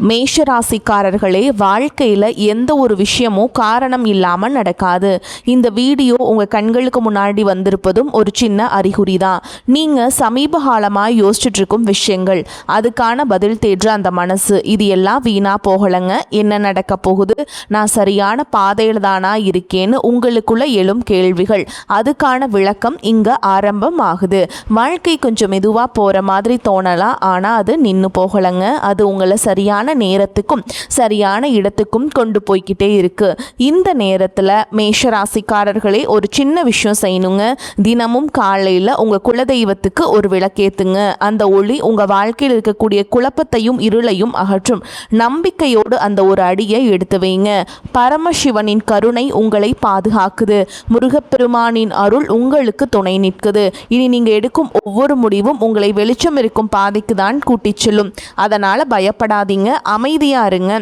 மேஷராசிக்காரர்களே, வாழ்க்கையில் எந்த ஒரு விஷயமும் காரணம் இல்லாமல் நடக்காது. இந்த வீடியோ உங்கள் கண்களுக்கு முன்னாடி வந்திருப்பதும் ஒரு சின்ன அறிகுறி தான். நீங்கள் சமீப காலமாக யோசிச்சுட்டு இருக்கும் விஷயங்கள், அதுக்கான பதில் தேடுற அந்த மனசு, இது எல்லாம் வீணாக போகலைங்க. என்ன நடக்க போகுது, நான் சரியான பாதையில் தானா இருக்கேன்னு உங்களுக்குள்ள எழும் கேள்விகள், அதுக்கான விளக்கம் இங்கே ஆரம்பம் ஆகுது. வாழ்க்கை கொஞ்சம் மெதுவாக போகிற மாதிரி தோணலாம், ஆனால் அது நின்று போகலைங்க. அது உங்களை சரியான நேரத்துக்கும் சரியான இடத்துக்கும் கொண்டு போய்கிட்டே இருக்கு. இந்த நேரத்தில் மேஷராசிக்காரர்களே, ஒரு சின்ன விஷயம் செய்யணுங்க. தினமும் காலையில் உங்கள் குலதெய்வத்துக்கு ஒரு விளக்கேத்துங்க. அந்த ஒளி உங்கள் வாழ்க்கையில் இருக்கக்கூடிய குழப்பத்தையும் இருளையும் அகற்றும். நம்பிக்கையோடு அந்த ஒரு அடியை எடுத்து வைங்க. பரமசிவனின் கருணை உங்களை பாதுகாக்குது. முருகப்பெருமானின் அருள் உங்களுக்கு துணை நிற்குது. இனி நீங்கள் எடுக்கும் ஒவ்வொரு முடிவும் உங்களை வெளிச்சம் இருக்கும் பாதைக்கு தான் கூட்டிச் செல்லும். அதனால் பயப்படாதீங்க, அமைதியாக இருங்க,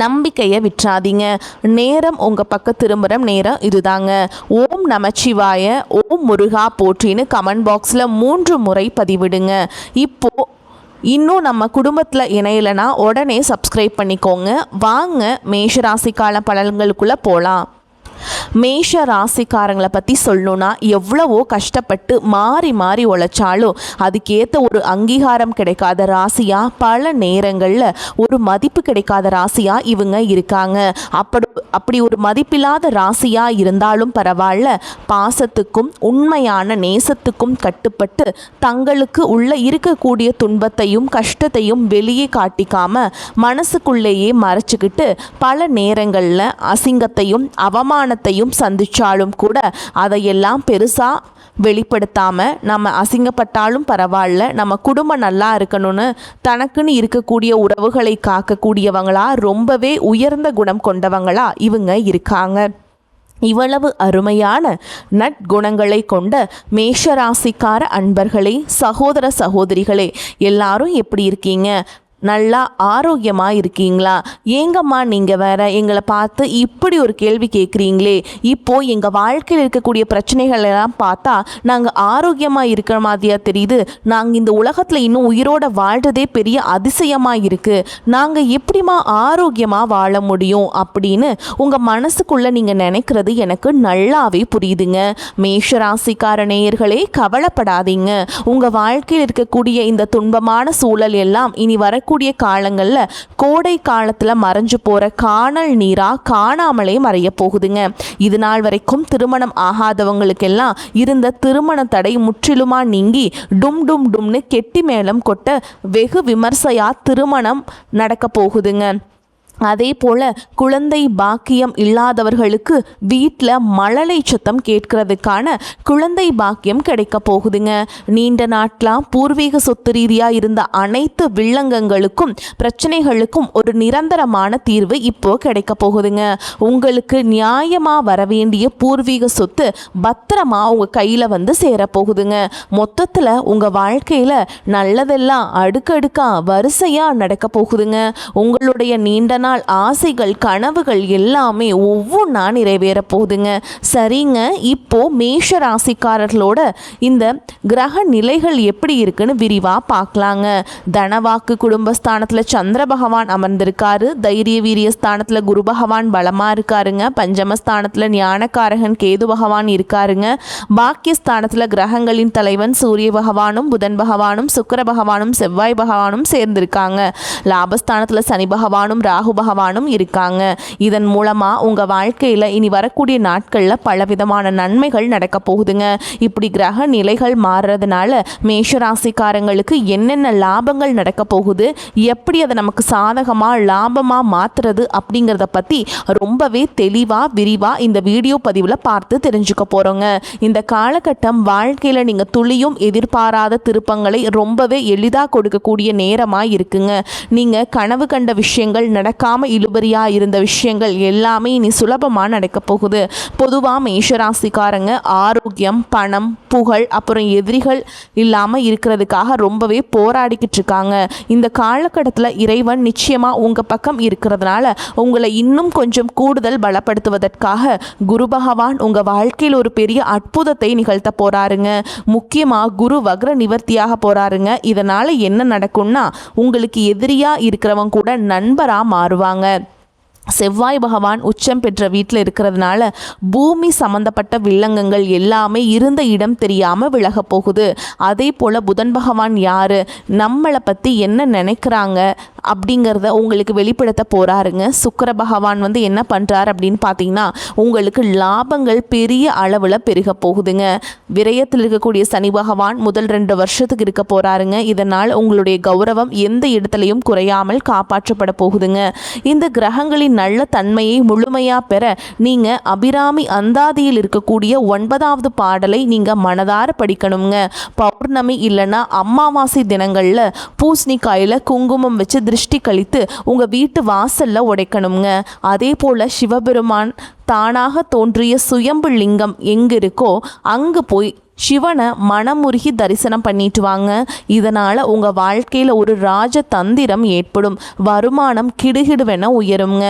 நம்பிக்கையை விட்டுறாதீங்க. நேரம் உங்கள் பக்கம் திரும்புகிற நேரம் இதுதாங்க. ஓம் நமச்சிவாய, ஓம் முருகா போற்றின்னு கமெண்ட் பாக்ஸில் 3 முறை பதிவிடுங்க. இப்போது இன்னும் நம்ம குடும்பத்தில் இணையலைன்னா உடனே சப்ஸ்கிரைப் பண்ணிக்கோங்க. வாங்க மேஷராசிக்கால பலன்களுக்குள்ளே போகலாம். மேஷ ராசிக்காரங்களை பற்றி சொல்லணுன்னா, எவ்வளவோ கஷ்டப்பட்டு மாறி மாறி உழைச்சாலும் அதுக்கேற்ற ஒரு அங்கீகாரம் கிடைக்காத ராசியாக, பல நேரங்களில் ஒரு மதிப்பு கிடைக்காத ராசியாக இவங்க இருக்காங்க. அப்படி ஒரு மதிப்பில்லாத ராசியாக இருந்தாலும் பரவாயில்ல, பாசத்துக்கும் உண்மையான நேசத்துக்கும் கட்டுப்பட்டு தங்களுக்கு உள்ள இருக்கக்கூடிய துன்பத்தையும் கஷ்டத்தையும் வெளியே காட்டிக்காம மனசுக்குள்ளேயே மறைச்சிக்கிட்டு பல நேரங்களில் அசிங்கத்தையும் அவமானத்தையும் சந்திச்சாலும் கூட அதையெல்லாம் பெருசாக வெளிப்படுத்தாமல், நம்ம அசிங்கப்பட்டாலும் பரவாயில்ல, நம்ம குடும்பம் நல்லா இருக்கணும்னு தனக்குன்னு இருக்கக்கூடிய உறவுகளை காக்கக்கூடியவங்களா, ரொம்பவே உயர்ந்த குணம் கொண்டவங்களா இவங்க இருக்காங்க. இவ்வளவு அருமையான நற்குணங்களை கொண்ட மேஷராசிக்கார அன்பர்களே, சகோதர சகோதரிகளே, எல்லாரும் எப்படி இருக்கீங்க? நல்லா ஆரோக்கியமாக இருக்கீங்களா? ஏங்கம்மா நீங்கள் வேற எங்களை பார்த்து இப்படி ஒரு கேள்வி கேட்குறீங்களே? இப்போது எங்கள் வாழ்க்கையில் இருக்கக்கூடிய பிரச்சனைகள் எல்லாம் பார்த்தா நாங்கள் ஆரோக்கியமாக இருக்கிற மாதிரியா தெரியுது. நாங்கள் இந்த உலகத்தில் இன்னும் உயிரோட வாழ்கிறதே பெரிய அதிசயமாக இருக்குது. நாங்கள் எப்படிமா ஆரோக்கியமாக வாழ முடியும் அப்படின்னு உங்கள் மனசுக்குள்ளே நீங்கள் நினைக்கிறது எனக்கு நல்லாவே புரியுதுங்க. மேஷராசிக்கார நேயர்களே, கவலைப்படாதீங்க. உங்கள் வாழ்க்கையில் இருக்கக்கூடிய இந்த துன்பமான சூழல் எல்லாம் இனி வரக்கூடிய காலங்களில் கோடை காலத்தில் மறைஞ்சு போகிற காணல் நீராக காணாமலே மறைய போகுதுங்க. இது நாள் வரைக்கும் திருமணம் ஆகாதவங்களுக்கெல்லாம் இருந்த திருமண தடை முற்றிலுமாக நீங்கி டும் டும் டும்னு கெட்டி மேளம் கொட்ட வெகு விமர்சையாக திருமணம் நடக்க போகுதுங்க. அதே போல் குழந்தை பாக்கியம் இல்லாதவர்களுக்கு வீட்டில் மழலை சத்தம் கேட்கறதுக்கான குழந்தை பாக்கியம் கிடைக்க போகுதுங்க. நீண்ட நாட்களாக பூர்வீக சொத்து ரீதியாக இருந்த அனைத்து வில்லங்கங்களுக்கும் பிரச்சனைகளுக்கும் ஒரு நிரந்தரமான தீர்வு இப்போ கிடைக்க போகுதுங்க. உங்களுக்கு நியாயமாக வர வேண்டிய பூர்வீக சொத்து பத்திரமா உங்கள் கையில் வந்து சேரப்போகுதுங்க. மொத்தத்தில் உங்கள் வாழ்க்கையில் நல்லதெல்லாம் அடுக்கடுக்காக வரிசையாக நடக்க போகுதுங்க. உங்களுடைய நீண்ட நாள் ஆசைகள் கனவுகள் எல்லாமே ஒவ்வொன்றா நிறைவேற போகுதுங்க. சரிங்க, இப்போ மேஷ ராசிக்காரர்களோட இந்த கிரக நிலைகள் எப்படி இருக்குன்னு விரிவா பார்க்கலாங்க. தனவாக்கு குடும்பஸ்தானத்தில் சந்திர பகவான் அமர்ந்திருக்காரு. தைரிய வீரிய ஸ்தானத்தில் குரு பகவான் பலமா இருக்காருங்க. பஞ்சமஸ்தானத்தில் ஞானக்காரகன் கேது பகவான் இருக்காருங்க. பாக்கியஸ்தானத்தில் கிரகங்களின் தலைவன் சூரிய பகவானும் புதன் பகவானும் சுக்கிர பகவானும் செவ்வாய் பகவானும் சேர்ந்திருக்காங்க. லாபஸ்தானத்தில் சனி பகவானும் ராகு பகவானும் இருக்காங்க. இதன் மூலமா உங்க வாழ்க்கையில இனி வரக்கூடிய நாட்கள்ல பலவிதமான நன்மைகள் நடக்க போகுதுங்க. இப்படி கிரக நிலைகள் மாறுறதுனால மேஷராசிக்காரங்களுக்கு என்னென்ன லாபங்கள் நடக்க போகுது, எப்படி அதை நமக்கு சாதகமா லாபமா மாத்துறது அப்படிங்கிறத பத்தி ரொம்பவே தெளிவா விரிவா இந்த வீடியோ பதிவுல பார்த்து தெரிஞ்சுக்க போறோங்க. இந்த காலகட்டம் வாழ்க்கையில நீங்க துளியும் எதிர்பாராத திருப்பங்களை ரொம்பவே எளிதா கொடுக்கக்கூடிய நேரமா இருக்குங்க. நீங்க கனவு கண்ட விஷயங்கள் நடக்க நடக்காம இழுபறியா இருந்த விஷயங்கள் எல்லாமே இனி சுலபமாக நடக்க போகுது. பொதுவாக மேஷராசிக்காரங்க ஆரோக்கியம், பணம், புகழ், அப்புறம் எதிரிகள் இல்லாமல் இருக்கிறதுக்காக ரொம்பவே போராடிக்கிட்டு இருக்காங்க. இந்த காலகட்டத்தில் இறைவன் நிச்சயமாக உங்கள் பக்கம் இருக்கிறதுனால உங்களை இன்னும் கொஞ்சம் கூடுதல் பலப்படுத்துவதற்காக குரு பகவான் உங்கள் வாழ்க்கையில் ஒரு பெரிய அற்புதத்தை நிகழ்த்த போறாருங்க. முக்கியமாக குரு வக்ர நிவர்த்தியாக போறாருங்க. இதனால் என்ன நடக்கும்னா உங்களுக்கு எதிரியாக இருக்கிறவங்க கூட நண்பராக மாறுவாங்க. செவ்வாய் பகவான் உச்சம் பெற்ற வீட்டில் இருக்கிறதுனால பூமி சம்பந்தப்பட்ட வில்லங்கங்கள் எல்லாமே இருந்த இடம் தெரியாமல் விலக போகுது. அதே போல் புதன் பகவான் யார், நம்மளை பற்றி என்ன நினைக்கிறாங்க அப்படிங்கிறத உங்களுக்கு வெளிப்படுத்த போகிறாருங்க. சுக்கிர பகவான் என்ன பண்ணுறார் அப்படின்னு பார்த்தீங்கன்னா உங்களுக்கு லாபங்கள் பெரிய அளவில் பெருக போகுதுங்க. விரயத்தில் இருக்கக்கூடிய சனி பகவான் முதல் 2 வருஷத்துக்கு இருக்க போகிறாருங்க. இதனால் உங்களுடைய கௌரவம் எந்த இடத்துலையும் குறையாமல் காப்பாற்றப்பட போகுதுங்க. இந்த கிரகங்களின் நல்ல தன்மையை முழுமையா பெற நீங்க அபிராமி அந்தாதியில் இருக்கக்கூடிய 9வது பாடலை நீங்க மனதார படிக்கணுங்க. பௌர்ணமி இல்லைன்னா அமாவாசை தினங்கள்ல பூசணிக்காயில குங்குமம் வச்சு திருஷ்டி கழித்து உங்க வீட்டு வாசல்ல உடைக்கணுங்க. அதே போல சிவபெருமான் தானாக தோன்றிய சுயம்பு லிங்கம் எங்க இருக்கோ அங்கு போய் சிவனை மனமுருகி தரிசனம் பண்ணிட்டு வாங்க. இதனால் உங்கள் வாழ்க்கையில் ஒரு ராஜதந்திரம் ஏற்படும். வருமானம் கிடுகிடுவென உயருங்க.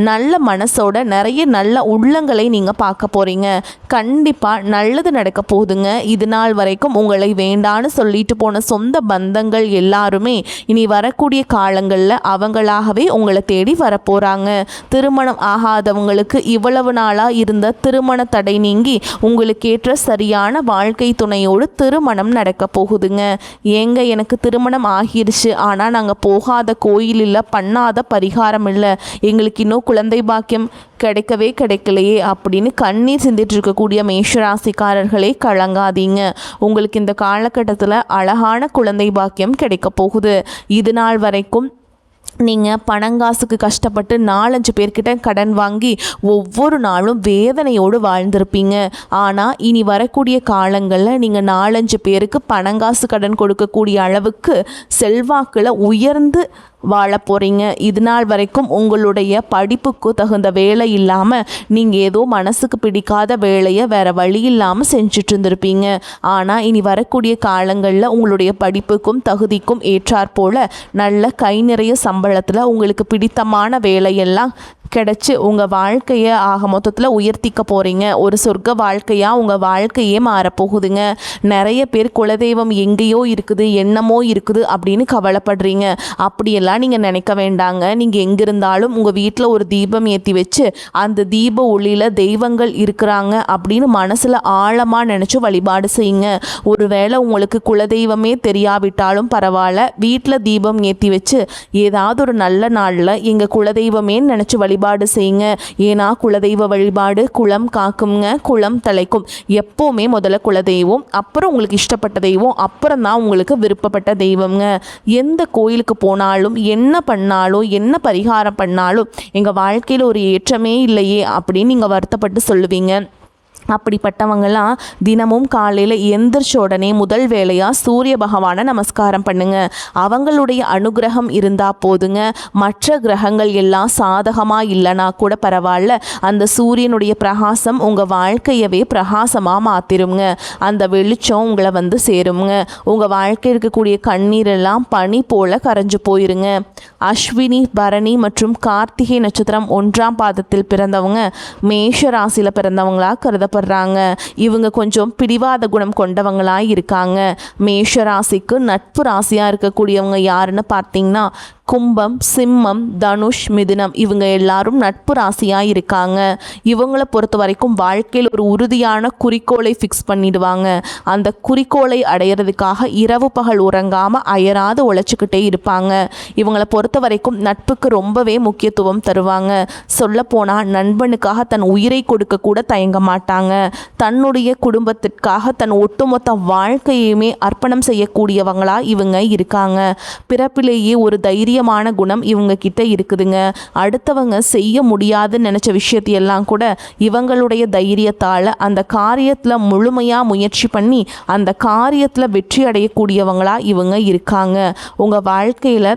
நல்ல மனசோட நிறைய நல்ல உள்ளங்களை நீங்கள் பார்க்க போகிறீங்க. கண்டிப்பாக நல்லது நடக்க போகுதுங்க. இது நாள் வரைக்கும் உங்களை வேண்டான்னு சொல்லிட்டு போன சொந்த பந்தங்கள் எல்லாருமே இனி வரக்கூடிய காலங்களில் அவங்களாகவே உங்களை தேடி வரப்போகிறாங்க. திருமணம் ஆகாதவங்களுக்கு இவ்வளவு நாளாக இருந்த திருமண தடை நீங்கி உங்களுக்கு ஏற்ற சரியான வாழ்க்கை துணையோடு திருமணம் நடக்க போகுதுங்க. ஏங்க எனக்கு திருமணம் ஆகிருச்சு, ஆனால் நாங்கள் போகாத கோயில் இல்லை, பண்ணாத பரிகாரம் இல்லை, எங்களுக்கு இன்னும் குழந்தை பாக்கியம் கிடைக்கலையே அப்படின்னு கண்ணீர் சிந்திட்டு இருக்கக்கூடிய மேஷராசிக்காரர்களே கலங்காதீங்க. உங்களுக்கு இந்த காலகட்டத்தில் அழகான குழந்தை பாக்கியம் கிடைக்க போகுது. இது நாள் வரைக்கும் நீங்கள் பணங்காசுக்கு கஷ்டப்பட்டு 4-5 பேர்கிட்ட கடன் வாங்கி ஒவ்வொரு நாளும் வேதனையோடு வாழ்ந்திருப்பீங்க. ஆனால் இனி வரக்கூடிய காலங்களில் நீங்கள் 4-5 பேருக்கு பணங்காசு கடன் கொடுக்கக்கூடிய அளவுக்கு செல்வாக்கில் உயர்ந்து வாழ போகிறீங்க. இது நாள் வரைக்கும் உங்களுடைய படிப்புக்கு தகுந்த வேலை இல்லாமல் நீங்கள் ஏதோ மனசுக்கு பிடிக்காத வேலையை வேறு வழி இல்லாமல் செஞ்சுட்டு இருந்திருப்பீங்க. ஆனால் இனி வரக்கூடிய காலங்களில் உங்களுடைய படிப்புக்கும் தகுதிக்கும் ஏற்றாற்போல் நல்ல கை நிறைய சம்பளத்தில் உங்களுக்கு பிடித்தமான வேலையெல்லாம் கிடைச்சி உங்கள் வாழ்க்கையை ஆக மொத்தத்தில் உயர்த்திக்க போகிறீங்க. ஒரு சொர்க்க வாழ்க்கையாக உங்கள் வாழ்க்கையே மாறப்போகுதுங்க. நிறைய பேர் குலதெய்வம் எங்கேயோ இருக்குது, என்னமோ இருக்குது அப்படின்னு கவலைப்படுறீங்க. அப்படியெல்லாம் நீங்கள் நினைக்க வேண்டாங்க. நீங்கள் எங்கே இருந்தாலும் உங்கள் வீட்டில் ஒரு தீபம் ஏற்றி வச்சு அந்த தீப ஒளியில் தெய்வங்கள் இருக்கிறாங்க அப்படின்னு மனசில் ஆழமாக நினச்சி வழிபாடு செய்யுங்க. ஒருவேளை உங்களுக்கு குலதெய்வமே தெரியாவிட்டாலும் பரவாயில்ல, வீட்டில் தீபம் ஏற்றி வச்சு ஏதாவது ஒரு நல்ல நாளில் எங்கள் குலதெய்வமே நினச்சி வழிபாடு செய்யுங்க. ஏன்னா குலதெய்வ வழிபாடு குலம் காக்குங்க, குலம் தலைக்கும். எப்போவுமே முதல்ல குலதெய்வம், அப்புறம் உங்களுக்கு இஷ்டப்பட்ட தெய்வம், அப்புறம் தான் உங்களுக்கு விருப்பப்பட்ட தெய்வம்ங்க. எந்த கோயிலுக்கு போனாலும் என்ன பண்ணாலும் என்ன பரிகாரம் பண்ணாலும் எங்கள் வாழ்க்கையில் ஒரு ஏற்றமே இல்லையே அப்படின்னு நீங்கள் வருத்தப்பட்டு சொல்லுவீங்க. அப்படிப்பட்டவங்களாம் தினமும் காலையில் எந்திரிச்ச உடனே முதல் வேலையாக சூரிய பகவானை நமஸ்காரம் பண்ணுங்க. அவங்களுடைய அனுகிரகம் இருந்தால் போதுங்க. மற்ற கிரகங்கள் எல்லாம் சாதகமாக இல்லைனா கூட பரவாயில்ல, அந்த சூரியனுடைய பிரகாசம் உங்கள் வாழ்க்கையவே பிரகாசமாக மாற்றிருங்க. அந்த வெளிச்சம் உங்களை சேருங்க. உங்கள் வாழ்க்கை இருக்கக்கூடிய கண்ணீரெல்லாம் பனி போல கரைஞ்சு போயிருங்க. அஸ்வினி, பரணி மற்றும் கார்த்திகை நட்சத்திரம் 1ஆம் பாதத்தில் பிறந்தவங்க மேஷ ராசியில் பிறந்தவங்களா கருதப்படுறாங்க. இவங்க கொஞ்சம் பிடிவாத குணம் கொண்டவங்களாக இருக்காங்க. மேஷ ராசிக்கு நட்பு ராசியாக இருக்கக்கூடியவங்க யாருன்னு பார்த்தீங்கன்னா கும்பம், சிம்மம், தனுஷ், மிதுனம் இவங்க எல்லாரும் நட்பு ராசியாக இருக்காங்க. இவங்களை பொறுத்த வரைக்கும் வாழ்க்கையில் ஒரு உறுதியான குறிக்கோளை ஃபிக்ஸ் பண்ணிடுவாங்க. அந்த குறிக்கோளை அடையிறதுக்காக இரவு பகல் உறங்காமல் அயராது உழைச்சிக்கிட்டே இருப்பாங்க. இவங்களை பொறுத்த வரைக்கும் நட்புக்கு ரொம்பவே முக்கியத்துவம் தருவாங்க. சொல்லப்போனால் நண்பனுக்காக தன் உயிரை கொடுக்க கூட தயங்க மாட்டாங்க. தன்னுடைய குடும்பத்திற்காக தன் ஒட்டுமொத்த வாழ்க்கையுமே அர்ப்பணம் செய்யக்கூடியவங்களா இவங்க இருக்காங்க. பிறப்பிலேயே ஒரு தைரியமான குணம் இவங்க கிட்ட இருக்குதுங்க. அடுத்தவங்க செய்ய முடியாதுன்னு நினைச்ச விஷயத்தையெல்லாம் கூட இவங்களுடைய தைரியத்தால் அந்த காரியத்தில் முழுமையாக முயற்சி பண்ணி அந்த காரியத்தில் வெற்றி அடையக்கூடியவங்களா இவங்க இருக்காங்க. உங்கள் வாழ்க்கையில்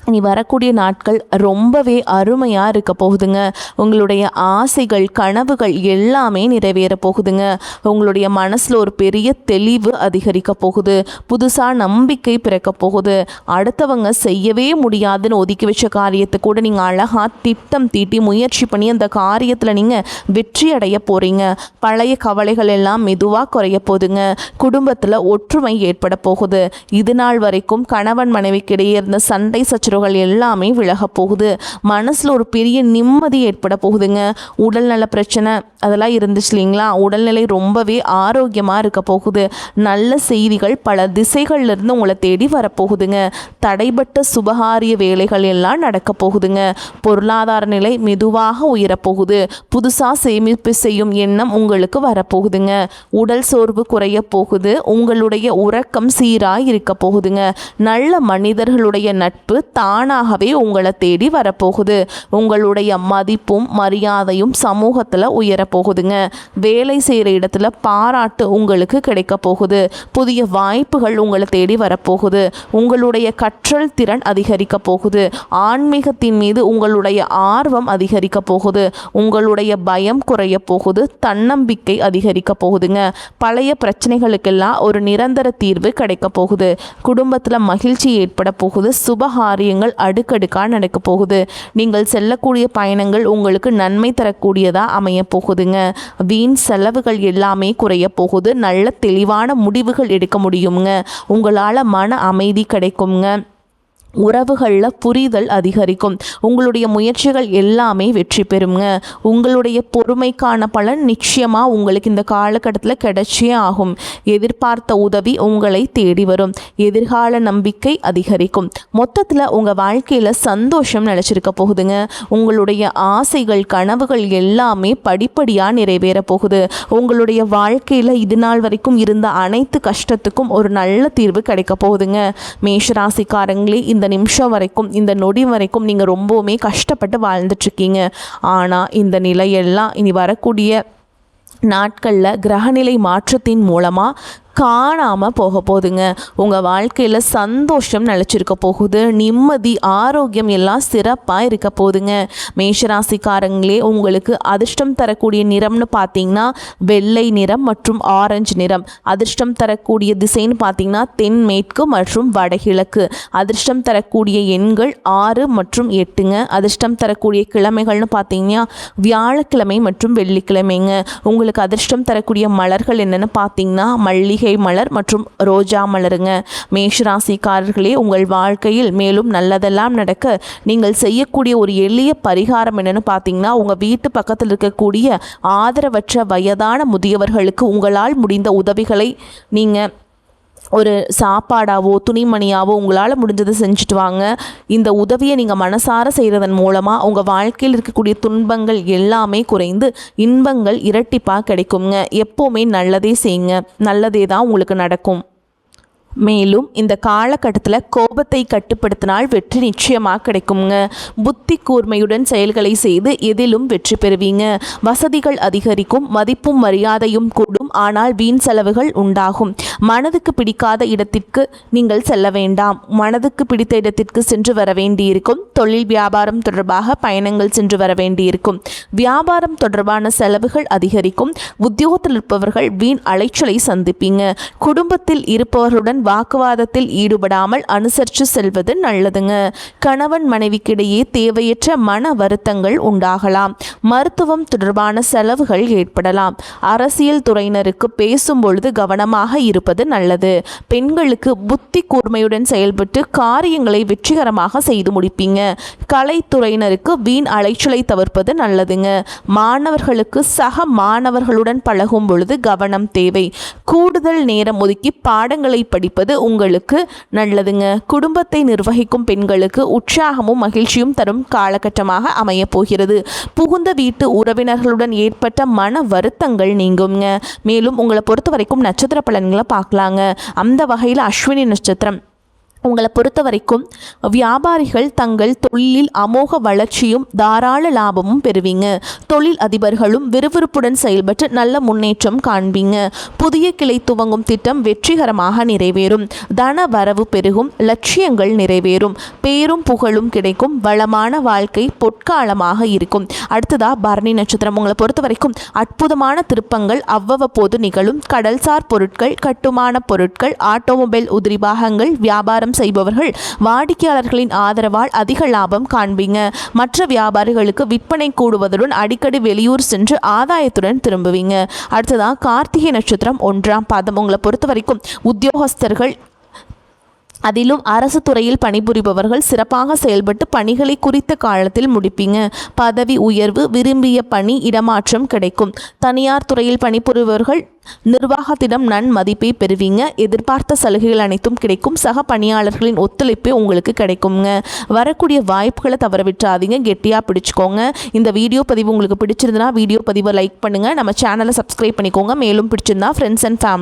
இனி வரக்கூடிய நாட்கள் ரொம்பவே அருமையாக இருக்க போகுதுங்க. உங்களுடைய ஆசைகள் கனவுகள் எல்லாமே நிறைவேற போகுதுங்க. உங்களுடைய மனசில் ஒரு பெரிய தெளிவு அதிகரிக்க போகுது. புதுசாக நம்பிக்கை பிறக்க போகுது. அடுத்தவங்க செய்யவே முடியாதுன்னு ஒதுக்கி வச்ச காரியத்தை கூட நீங்கள் அழகாக திட்டம் தீட்டி முயற்சி பண்ணி அந்த காரியத்தில் நீங்கள் வெற்றி அடைய போகிறீங்க. பழைய கவலைகள் எல்லாம் மெதுவாக குறைய போகுதுங்க. குடும்பத்தில் ஒற்றுமை ஏற்பட போகுது. இது நாள் வரைக்கும் கணவன் மனைவிக்கிடையே இருந்த சண்டை சச்சரவுகள் எல்லாமே விலக போகுது. மனசுல ஒரு பெரிய நிம்மதி ஏற்பட போகுதுங்க. உடல்நல பிரச்சனை அதெல்லாம் இருந்துச்சு இல்லைங்களா, உடல்நிலை ரொம்பவே ஆரோக்கியமா இருக்க போகுது. நல்ல செய்திகள் பல திசைகள்ல இருந்து உங்களை தேடி வரப்போகுதுங்க. தடைபட்ட சுபகாரிய வேலைகள் எல்லாம் நடக்க போகுதுங்க. பொருளாதார நிலை மெதுவாக உயரப்போகுது. புதுசா சேமிப்பு செய்யும் எண்ணம் உங்களுக்கு வரப்போகுதுங்க. உடல் சோர்வு குறைய போகுது. உங்களுடைய உறக்கம் சீராய் இருக்க போகுதுங்க. நல்ல மனிதர்களுடைய நட்பு தானாகவே உங்களை தேடி வரப்போகுது. உங்களுடைய மதிப்பும் மரியாதையும் சமூகத்தில் உயரப்போகுதுங்க. வேலை செய்கிற இடத்துல பாராட்டு உங்களுக்கு கிடைக்க போகுது. புதிய வாய்ப்புகள் உங்களை தேடி வரப்போகுது. உங்களுடைய கற்றல் திறன் அதிகரிக்க போகுது. ஆன்மீகத்தின் மீது உங்களுடைய ஆர்வம் அதிகரிக்க போகுது. உங்களுடைய பயம் குறைய போகுது. தன்னம்பிக்கை அதிகரிக்க போகுதுங்க. பழைய பிரச்சனைகளுக்கெல்லாம் ஒரு நிரந்தர தீர்வு கிடைக்க போகுது. குடும்பத்தில் மகிழ்ச்சி ஏற்பட போகுது. சுபகாரியங்கள் அடுக்கடுக்காக நடக்க போகுது. நீங்கள் செல்லக்கூடிய பயணங்கள் உங்களுக்கு நன்மை தரக்கூடியதாக அமைய போகுதுங்க. வீண் செலவுகள் எல்லாமே குறைய போகுது. நல்ல தெளிவான முடிவுகள் எடுக்க முடியுங்க. உங்களால் மன அமைதி கிடைக்குங்க. உறவுகளில் புரிதல் அதிகரிக்கும். உங்களுடைய முயற்சிகள் எல்லாமே வெற்றி பெறுங்க. உங்களுடைய பொறுமைக்கான பலன் நிச்சயமாக உங்களுக்கு இந்த காலகட்டத்தில் கிடைச்சே ஆகும். எதிர்பார்த்த உதவி உங்களை தேடி வரும். எதிர்கால நம்பிக்கை அதிகரிக்கும். மொத்தத்தில் உங்கள் வாழ்க்கையில் சந்தோஷம் நிலச்சிருக்க போகுதுங்க. உங்களுடைய ஆசைகள் கனவுகள் எல்லாமே படிப்படியாக நிறைவேற போகுது. உங்களுடைய வாழ்க்கையில் இது நாள் வரைக்கும் இருந்த அனைத்து கஷ்டத்துக்கும் ஒரு நல்ல தீர்வு கிடைக்க போகுதுங்க. மேஷராசிக்காரங்களே, இந்த நிமிஷம் வரைக்கும் இந்த நொடி வரைக்கும் நீங்கள் ரொம்பவுமே கஷ்டப்பட்டு வாழ்ந்துட்டுருக்கீங்க. ஆனால் இந்த நிலையெல்லாம் இனி வரக்கூடிய நாட்களில் கிரகநிலை மாற்றத்தின் மூலமாக காணாமல் போக போகுதுங்க. உங்கள் வாழ்க்கையில் சந்தோஷம் நிலச்சிருக்க போகுது. நிம்மதி ஆரோக்கியம் எல்லாம் சிறப்பாக இருக்க போகுதுங்க. மேஷராசிக்காரங்களே, உங்களுக்கு அதிர்ஷ்டம் தரக்கூடிய நிறம்னு பார்த்தீங்கன்னா வெள்ளை நிறம் மற்றும் ஆரஞ்சு நிறம். அதிர்ஷ்டம் தரக்கூடிய திசைன்னு பார்த்தீங்கன்னா தென்மேற்கு மற்றும் வடகிழக்கு. அதிர்ஷ்டம் தரக்கூடிய எண்கள் 6 மற்றும் 8ங்க. அதிர்ஷ்டம் தரக்கூடிய கிழமைகள்னு பார்த்தீங்கன்னா வியாழக்கிழமை மற்றும் வெள்ளிக்கிழமைங்க. உங்களுக்கு அதிர்ஷ்டம் தரக்கூடிய மலர்கள் என்னென்னு பார்த்தீங்கன்னா மல்லிகை மலர் மற்றும் ரோஜா மலருங்க. மேஷராசிக்காரர்களே, உங்கள் வாழ்க்கையில் மேலும் நல்லதெல்லாம் நடக்க நீங்கள் செய்யக்கூடிய ஒரு எளிய பரிகாரம் என்னன்னு பார்த்தீங்கன்னா, உங்கள் வீட்டு பக்கத்தில் இருக்கக்கூடிய ஆதரவற்ற வயதான முதியவர்களுக்கு உங்களால் முடிந்த உதவிகளை நீங்கள் ஒரு சாப்பாடாவோ துணிமணியாவோ உங்களால் முடிஞ்சதை செஞ்சுட்டு வாங்க. இந்த உதவியை நீங்கள் மனசார செய்கிறதன் மூலமாக உங்கள் வாழ்க்கையில் இருக்கக்கூடிய துன்பங்கள் எல்லாமே குறைந்து இன்பங்கள் இரட்டிப்பாக கிடைக்குங்க. எப்போவுமே நல்லதே செய்யுங்க. நல்லதே தான் உங்களுக்கு நடக்கும். மேலும் இந்த காலகட்டத்தில் கோபத்தை கட்டுப்படுத்தினால் வெற்றி நிச்சயமாக கிடைக்குங்க. புத்தி கூர்மையுடன் செயல்களை செய்து எதிலும் வெற்றி பெறுவீங்க. வசதிகள் அதிகரிக்கும். மதிப்பும் மரியாதையும் கூடும். ஆனால் வீண் செலவுகள் உண்டாகும். மனதுக்கு பிடிக்காத இடத்திற்கு நீங்கள் செல்ல வேண்டாம். மனதுக்கு பிடித்த இடத்திற்கு சென்று வர வேண்டியிருக்கும். தொழில் வியாபாரம் தொடர்பாக பயணங்கள் சென்று வர வேண்டியிருக்கும். வியாபாரம் தொடர்பான செலவுகள் அதிகரிக்கும். உத்தியோகத்தில் இருப்பவர்கள் வீண் அலைச்சலை சந்திப்பீங்க. குடும்பத்தில் இருப்பவர்களுடன் வாக்குவாதத்தில் ஈடுபடாமல் அனுசரித்து செல்வது நல்லதுங்க. கணவன் மனைவிக்கிடையே தேவையற்ற மன வருத்தங்கள் உண்டாகலாம். மருத்துவம் தொடர்பான செலவுகள் ஏற்படலாம். அரசியல் துறையினருக்கு பேசும்பொழுது கவனமாக இருப்பது நல்லது. பெண்களுக்கு புத்தி கூர்மையுடன் செயல்பட்டு காரியங்களை வெற்றிகரமாக செய்து முடிப்பீங்க. கலைத்துறையினருக்கு வீண் அலைச்சலை தவிர்ப்பது நல்லதுங்க. மாணவர்களுக்கு சக மாணவர்களுடன் பழகும் பொழுது கவனம் தேவை. கூடுதல் நேரம் ஒதுக்கி பாடங்களை படிப்பது உங்களுக்கு நல்லதுங்க. குடும்பத்தை நிர்வகிக்கும் பெண்களுக்கு உற்சாகமும் மகிழ்ச்சியும் தரும் காலகட்டமாக அமைய போகிறது. புகுந்த வீட்டு உறவினர்களுடன் ஏற்பட்ட மன வருத்தங்கள் நீங்குங்க. மேலும் உங்களை பொறுத்த வரைக்கும் நட்சத்திர பலன்களை பார்க்கலாங்க. அந்த வகையில் அஸ்வினி நட்சத்திரம் உங்களை பொறுத்த வரைக்கும் வியாபாரிகள் தங்கள் தொழிலில் அமோக வளர்ச்சியும் தாராள லாபமும் பெறுவீங்க. தொழில் அதிபர்களும் விறுவிறுப்புடன் செயல்பட்டு நல்ல முன்னேற்றம் காண்பீங்க. புதிய கிளை துவங்கும் திட்டம் வெற்றிகரமாக நிறைவேறும். தன வரவு பெருகும். லட்சியங்கள் நிறைவேறும். பேரும் புகழும் கிடைக்கும். வளமான வாழ்க்கை பொற்காலமாக இருக்கும். அடுத்ததா பரணி நட்சத்திரம். உங்களை பொறுத்த வரைக்கும் அற்புதமான திருப்பங்கள் அவ்வப்போது நிகழும். கடல்சார் பொருட்கள், கட்டுமான பொருட்கள், ஆட்டோமொபைல் உதிரி பாகங்கள் வியாபாரம் செய்பவர்கள் வாடிக்கையாளர்களின் ஆதரவால் அதிக லாபம் காண்பீங்க. மற்ற வியாபாரிகளுக்கு விற்பனை கூடுவதுடன் அடிக்கடி வெளியூர் சென்று ஆதாயத்துடன் திரும்புவீங்க. அடுத்ததா கார்த்திகை நட்சத்திரம் 1ஆம் பாதம். உங்களை பொறுத்த வரைக்கும் உத்தியோகஸ்தர்கள் அதிலும் அரசு துறையில் பணிபுரிபவர்கள் சிறப்பாக செயல்பட்டு பணிகளை குறித்த காலத்தில் முடிப்பீங்க. பதவி உயர்வு, விரும்பிய பணி இடமாற்றம் கிடைக்கும். தனியார் துறையில் பணிபுரிபவர்கள் நிர்வாகத்திடம் நன்மதிப்பை பெறுவீங்க. எதிர்பார்த்த சலுகைகள் அனைத்தும் கிடைக்கும். சக பணியாளர்களின் ஒத்துழைப்பே உங்களுக்கு கிடைக்குங்க. வரக்கூடிய வாய்ப்புகளை தவற விட்டுறாதீங்க, கெட்டியாக பிடிச்சிக்கோங்க. இந்த வீடியோ பதிவு உங்களுக்கு பிடிச்சிருந்தனா வீடியோ பதிவை லைக் பண்ணுங்கள். நம்ம சேனலை சப்ஸ்கிரைப் பண்ணிக்கோங்க. மேலும் பிடிச்சிருந்தா ஃப்ரெண்ட்ஸ் அண்ட் ஃபேமிலி